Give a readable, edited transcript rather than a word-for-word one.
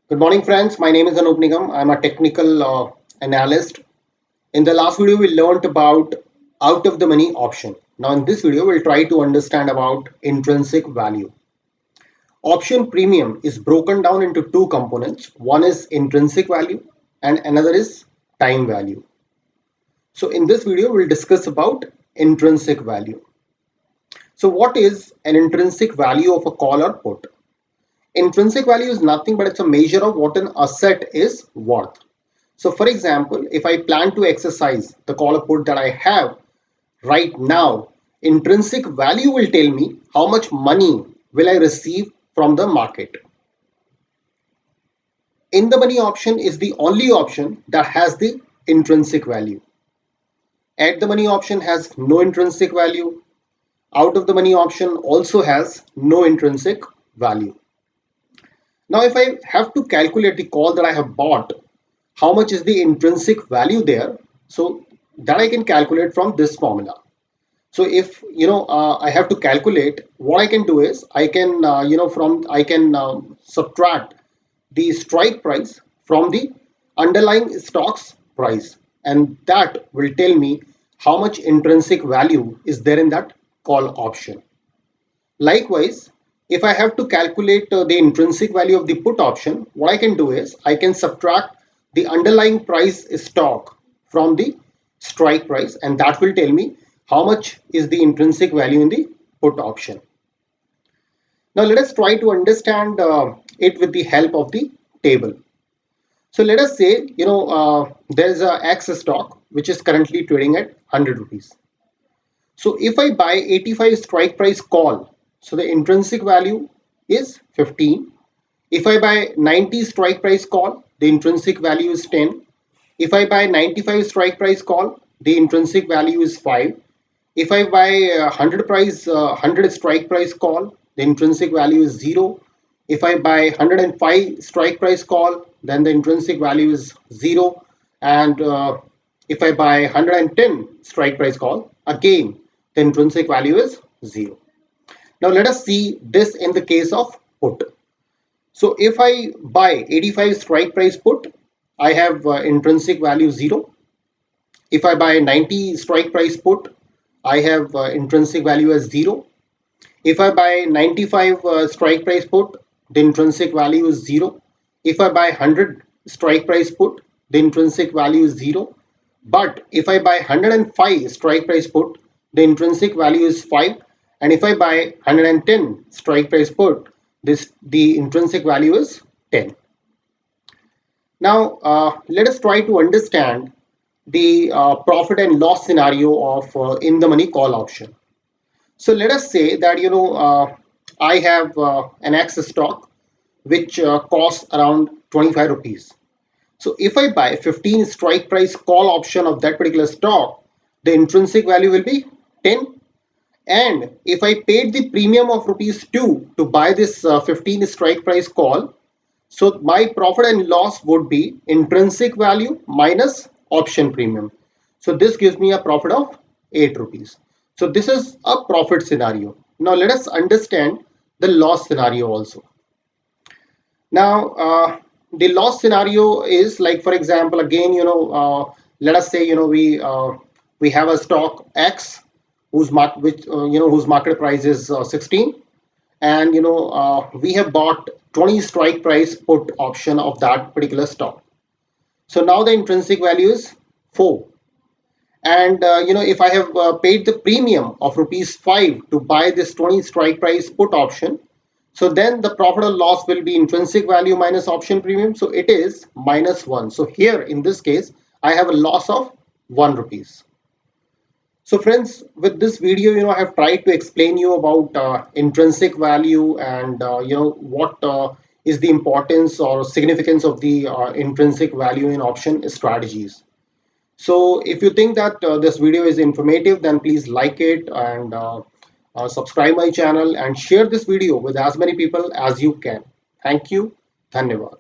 Good morning, friends. My name is Anup Nigam. I'm a technical analyst. In the last video, we learned about out of the money option. Now, in this video, we'll try to understand about intrinsic value. Option premium is broken down into two components. One is intrinsic value and another is time value. So, in this video, we'll discuss about intrinsic value. So, what is an intrinsic value of a call or put? Intrinsic value is nothing but it's a measure of what an asset is worth. So for example, if I plan to exercise the call or put that I have right now, intrinsic value will tell me how much money will I receive from the market. In the money option is the only option that has the intrinsic value. At the money option has no intrinsic value. Out of the money option also has no intrinsic value. Now, if I have to calculate the call that I have bought, how much is the intrinsic value there? So that I can calculate from this formula. So if I have to calculate, what I can do is I can subtract the strike price from the underlying stocks price, and that will tell me how much intrinsic value is there in that call option. Likewise, if I have to calculate the intrinsic value of the put option, what I can do is I can subtract the underlying price stock from the strike price, and that will tell me how much is the intrinsic value in the put option. Now let us try to understand it with the help of the table. So let us say there's a X stock which is currently trading at 100 rupees. So if I buy 85 strike price call, so the intrinsic value is 15. If I buy 90 strike price call, the intrinsic value is 10. If I buy 95 strike price call, the intrinsic value is 5. If I buy 100 strike price call, the intrinsic value is 0. If I buy 105 strike price call, then the intrinsic value is 0. And if I buy 110 strike price call, again the intrinsic value is 0. Now let us see this in the case of put. So if I buy 85 strike price put, I have intrinsic value 0. If I buy 90 strike price put, I have intrinsic value as 0. If I buy 95 strike price put, the intrinsic value is 0. If I buy 100 strike price put, the intrinsic value is 0. But if I buy 105 strike price put, the intrinsic value is 5. And if I buy 110 strike price put, the intrinsic value is 10. Now let us try to understand the profit and loss scenario of in the money call option. So let us say that I have an X stock which costs around 25 rupees. So if I buy 15 strike price call option of that particular stock, the intrinsic value will be 10. And if I paid the premium of rupees 2 to buy this 15 strike price call, so my profit and loss would be intrinsic value minus option premium. So this gives me a profit of 8 rupees. So this is a profit scenario. Now let us understand the loss scenario also. Now the loss scenario is like, for example, again, let us say, we have a stock X whose market price is 16, and we have bought 20 strike price put option of that particular stock. So now the intrinsic value is 4. And if I have paid the premium of rupees 5 to buy this 20 strike price put option, so then the profit or loss will be intrinsic value minus option premium. So it is minus 1. So here in this case, I have a loss of 1 rupees. So friends, with this video, I have tried to explain you about intrinsic value and, what is the importance or significance of the intrinsic value in option strategies. So if you think that this video is informative, then please like it and subscribe my channel and share this video with as many people as you can. Thank you. Dhanyavad.